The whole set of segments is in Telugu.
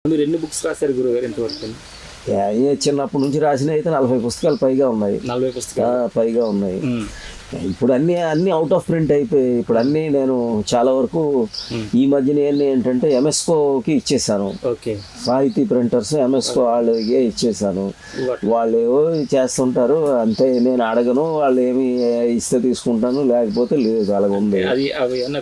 మీరు ఎన్ని బుక్స్ రాశారు గురుగారు ఇంతవరకు? చిన్నప్పటి నుంచి రాసినవి అయితే 40 పుస్తకాలు పైగా ఉన్నాయి. 40 పుస్తకాలు పైగా ఉన్నాయి. ఇప్పుడు అన్ని అవుట్ ఆఫ్ ప్రింట్ అయిపోయి ఇప్పుడు అన్నీ నేను చాలా వరకు ఈ మధ్యన ఏంటంటే ఎంఎస్కోకి ఇచ్చేసాను. సాహితీ ప్రింటర్స్ ఎంఎస్కో వాళ్ళకి ఇచ్చేసాను. వాళ్ళు ఏవో చేస్తుంటారు అంతే, నేను అడగను, వాళ్ళు ఏమి ఇస్తే తీసుకుంటాను, లేకపోతే లేదు, అలాగ ఉంది.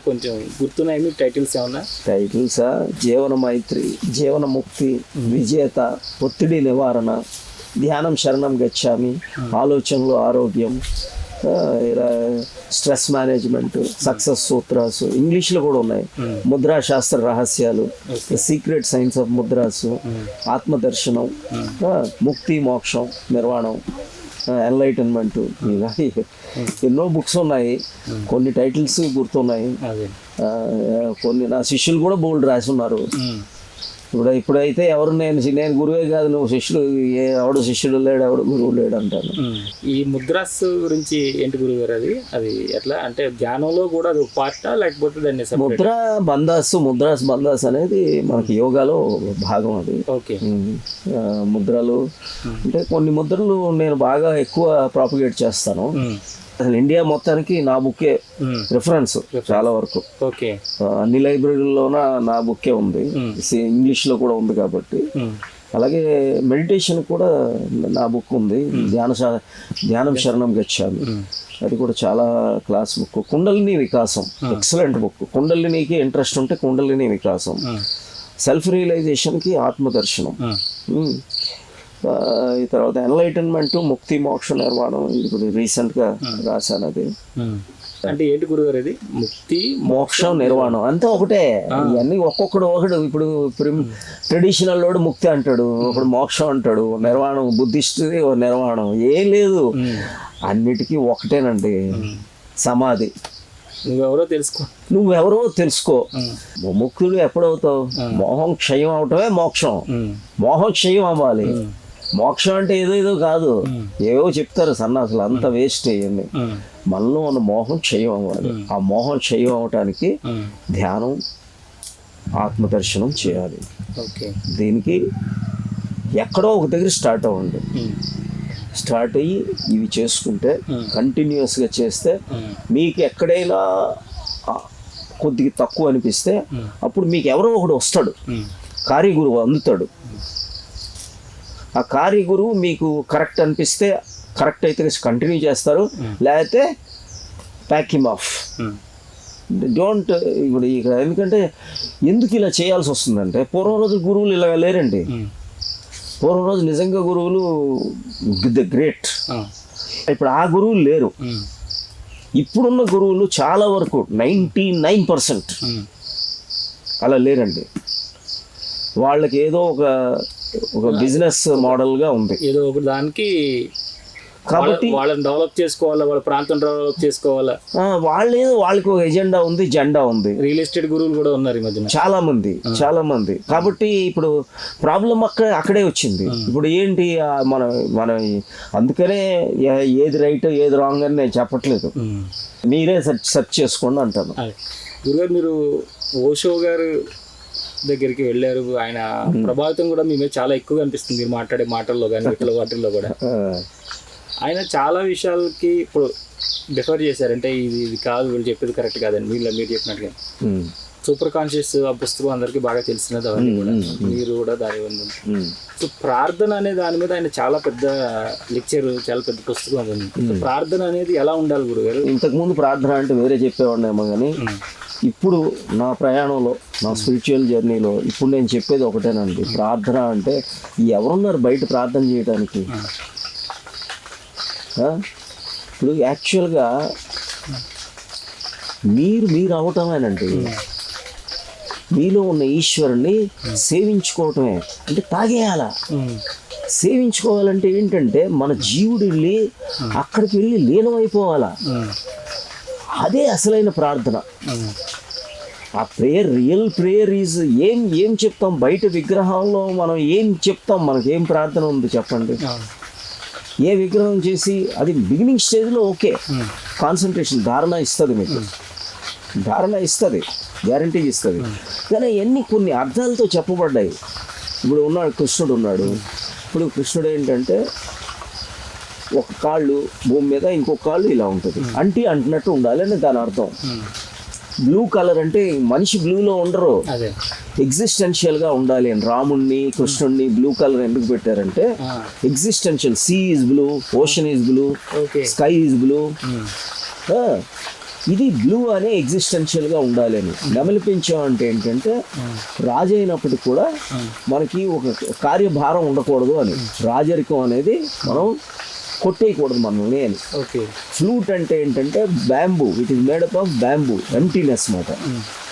కొంచెం గుర్తున్నాయి టైటిల్స్ ఏమన్నా? టైటిల్సా? జీవన మైత్రి, జీవన ముక్తి, విజేత, ఒత్తిడి నివారణ, ధ్యానం శరణం గచ్చామి, ఆలోచనలు ఆరోగ్యం, ఇలా స్ట్రెస్ మేనేజ్మెంట్, సక్సెస్ సూత్రాసు, ఇంగ్లీష్లో కూడా ఉన్నాయి. ముద్రా శాస్త్ర రహస్యాలు, సీక్రెట్ సైన్స్ ఆఫ్ ముద్రాసు, ఆత్మదర్శనం, ముక్తి మోక్షం నిర్వాణం, ఎన్లైటన్మెంట్, ఇలా ఎన్నో బుక్స్ ఉన్నాయి. కొన్ని టైటిల్స్ గుర్తున్నాయి, కొన్ని నా శిష్యులు కూడా బోల్డ్ రాసి ఉన్నారు. ఇప్పుడైతే ఎవరు నేను గురువే కాదు, నువ్వు శిష్యుడు, ఎవడు శిష్యుడు లేడు, ఎవడు గురువు లేడు అంటాను. ఈ ముద్రాస్ గురించి ఏంటి గురుగారు? అది ఎట్లా అంటే ధ్యానంలో కూడా అది పార్టా లేకపోతే దాన్ని ముద్రాస్ బందాస్ అనేది మనకి యోగాలో భాగం. అది ముద్రలు అంటే కొన్ని ముద్రలు నేను బాగా ఎక్కువ ప్రాపగేట్ చేస్తాను. అసలు ఇండియా మొత్తానికి నా బుక్కే రిఫరెన్స్ చాలా వరకు. అన్ని లైబ్రరీలోన నా బుక్కే ఉంది, ఇంగ్లీష్లో కూడా ఉంది కాబట్టి. అలాగే మెడిటేషన్ కూడా నా బుక్ ఉంది, ధ్యానం శరణం గచ్చామి, అది కూడా చాలా క్లాస్ బుక్. కుండలిని వికాసం ఎక్సలెంట్ బుక్. కుండలినికి ఇంట్రెస్ట్ ఉంటే కుండలిని వికాసం, సెల్ఫ్ రియలైజేషన్కి ఆత్మదర్శనం, ఈ తర్వాత ఎన్లైటన్మెంట్, ముక్తి మోక్ష నిర్వాణం, ఇది రీసెంట్గా రాశాను. అది అంటే ఏంటి గురుగారు? అది ముక్తి మోక్షం నిర్వాణం అంతా ఒకటే. ఇవన్నీ ఒకడు ఇప్పుడు ట్రెడిషనల్ లోడు ముక్తి అంటాడు, ఒకడు మోక్షం అంటాడు, నిర్వాణం బుద్ధిస్ట్ నిర్వాణం ఏం లేదు, అన్నిటికీ ఒకటేనండి. సమాధి. నువ్వెవరో తెలుసుకో. ముక్తుడు ఎప్పుడవుతావు? మోహం క్షయం అవటమే మోక్షం. మోహం క్షయం అవ్వాలి. మోక్షం అంటే ఏదో కాదు, ఏవో చెప్తారు సన్నాసులు, అంత వేస్ట్ అయ్యింది. మనలో ఉన్న మోహం క్షయం అవ్వాలి. ఆ మోహం క్షయం అవటానికి ధ్యానం, ఆత్మదర్శనం చేయాలి. దీనికి ఎక్కడో ఒక దగ్గర స్టార్ట్ అవ్వండి. స్టార్ట్ అయ్యి ఇవి చేసుకుంటే కంటిన్యూస్గా చేస్తే మీకు ఎక్కడైనా కొద్దిగా తక్కువ అనిపిస్తే అప్పుడు మీకు ఎవరో ఒకడు వస్తాడు, కార్యగురువు అందుతాడు. ఆ కార్యగురువు మీకు కరెక్ట్ అనిపిస్తే కరెక్ట్ అయితే కంటిన్యూ చేస్తారు, లేకపోతే ప్యాక్ హిమ్ ఆఫ్. డోంట్ ఇప్పుడు ఇక్కడ ఎందుకంటే ఎందుకు ఇలా చేయాల్సి వస్తుందంటే పూర్వం రోజు గురువులు ఇలా లేరండి. పూర్వం రోజు నిజంగా గురువులు ద గ్రేట్. ఇప్పుడు ఆ గురువులు లేరు. ఇప్పుడున్న గురువులు చాలా వరకు 99% అలా లేరండి. వాళ్ళకి ఏదో ఒక బిజినెస్ మోడల్గా ఉంది, ఏదో ఒక దానికి కాబట్టి వాళ్ళని డెవలప్ చేసుకోవాలా, వాళ్ళ ప్రాంతం డెవలప్ చేసుకోవాలా, వాళ్ళకి ఒక ఎజెండా ఉంది, జెండా ఉంది. రియల్ ఎస్టేట్ గురువులు కూడా ఉన్నారు ఈ మధ్యన చాలా మంది. కాబట్టి ఇప్పుడు ప్రాబ్లం అక్కడే వచ్చింది. ఇప్పుడు ఏంటి మన అందుకనే ఏది రైట్ ఏది రాంగ్ అని నేను చెప్పట్లేదు, మీరే సెర్చ్ చేసుకోండి అంటాను. గురుగారు, మీరు ఓషో గారు దగ్గరికి వెళ్ళారు, ఆయన ప్రభావితం కూడా మీ మీద చాలా ఎక్కువగా అనిపిస్తుంది మీరు మాట్లాడే మాటల్లో కానీ వాటిల్లో కూడా. ఆయన చాలా విషయాలకి ఇప్పుడు డిఫర్ చేశారంటే ఇది కాదు, వీళ్ళు చెప్పేది కరెక్ట్ కాదని. మీరు చెప్పినట్టుగా సూపర్ కాన్షియస్ ఆ పుస్తకం అందరికీ బాగా తెలిసినది, అవన్నీ కూడా మీరు కూడా దాని ఉంది. సో ప్రార్థన అనే దాని మీద ఆయన చాలా పెద్ద లెక్చర్, చాలా పెద్ద పుస్తకం ఉంది. ప్రార్థన అనేది ఎలా ఉండాలి గురుగారు? ఇంతకుముందు ప్రార్థన అంటే వేరే చెప్పేవాడినేమో కానీ ఇప్పుడు నా ప్రయాణంలో, నా స్పిరిచువల్ జర్నీలో ఇప్పుడు నేను చెప్పేది ఒకటేనండి. ప్రార్థన అంటే ఎవరున్నారు బయట ప్రార్థన చేయడానికి? ఇప్పుడు యాక్చువల్గా మీరు అవటమేనండి. మీలో ఉన్న ఈశ్వరుని సేవించుకోవటమే. అంటే తాగేయాలా? సేవించుకోవాలంటే ఏంటంటే మన జీవుడు వెళ్ళి అక్కడికి వెళ్ళి లీనమైపోవాలా. అదే అసలైన ప్రార్థన. ఆ ప్రేయర్, రియల్ ప్రేయర్ ఈజ్ ఏం చెప్తాం బయట విగ్రహంలో మనం ఏం చెప్తాం? మనకి ఏం ప్రార్థన ఉంది చెప్పండి? ఏ విగ్రహం చేసి అది బిగినింగ్ స్టేజ్లో ఓకే, కాన్సన్ట్రేషన్ ధారణ ఇస్తుంది, మీకు ధారణ ఇస్తుంది, గ్యారంటీ ఇస్తుంది. కానీ అన్నీ కొన్ని అర్థాలతో చెప్పబడ్డాయి. ఇప్పుడు ఉన్నాడు కృష్ణుడు ఉన్నాడు. ఇప్పుడు కృష్ణుడు ఏంటంటే ఒక కాళ్ళు భూమి మీద, ఇంకొక కాళ్ళు ఇలా ఉంటుంది, అంటున్నట్టు ఉండాలి అని దాని అర్థం. బ్లూ కలర్ అంటే మనిషి బ్లూలో ఉండరు, అదే ఎగ్జిస్టెన్షియల్గా ఉండాలి అని. రాముణ్ణి కృష్ణుడిని బ్లూ కలర్ ఎందుకు పెట్టారంటే existential, sea is blue, ocean is blue, okay sky is blue. ఇది బ్లూ అనే ఎగ్జిస్టెన్షియల్గా ఉండాలి అని. నెమలి పింఛం అంటే ఏంటంటే రాజు అయినప్పటికి కూడా మనకి ఒక కార్యభారం ఉండకూడదు అని. రాజరికం అనేది మనం కొట్టేయకూడదు మనల్ని అని. ఓకే ఫ్లూట్ అంటే ఏంటంటే bamboo, it is made up of bamboo, emptiness మాట.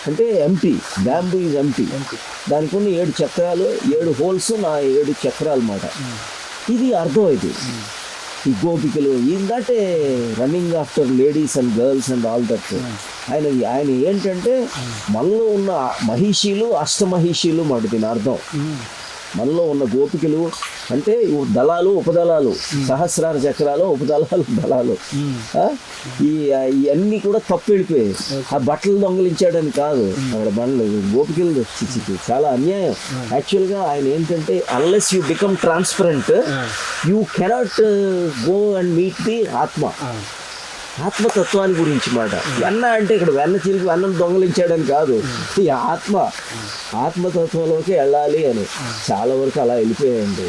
అంటే ఎంటీ, బ్యాంబూ ఈజ్ ఎంటీ. దానికి ఉన్న 7 చక్రాలు, 7 హోల్స్, నా 7 చక్రాలు మాట. ఇది అర్థం ఇది. ఈ గోపికలు ఏంటంటే running after ladies and girls and all that. ఆయన ఏంటంటే మనలో ఉన్న మహిషీలు, అష్టమహిషీలు మాట దీని అర్థం. మనలో ఉన్న గోపికలు అంటే దళాలు, ఉపదళాలు, సహస్రార చక్రాలు, ఉపదళాలు, దళాలు. ఇవన్నీ కూడా తప్పు వెళ్ళిపోయాయి. ఆ బట్టలు దొంగలించాడని కాదు, అక్కడ బండ్లు గోపికలు చాలా అన్యాయం. యాక్చువల్గా ఆయన ఏంటంటే unless you become transparent you cannot go and meet the ఆత్మ. ఆత్మతత్వాన్ని గురించి మాట. వెన్న అంటే ఇక్కడ వెన్న చిలికి వెన్నను దొంగలించాడని కాదు, ఈ ఆత్మతత్వంలోకి వెళ్ళాలి అని. చాలా వరకు అలా వెళ్ళిపోయాయండి.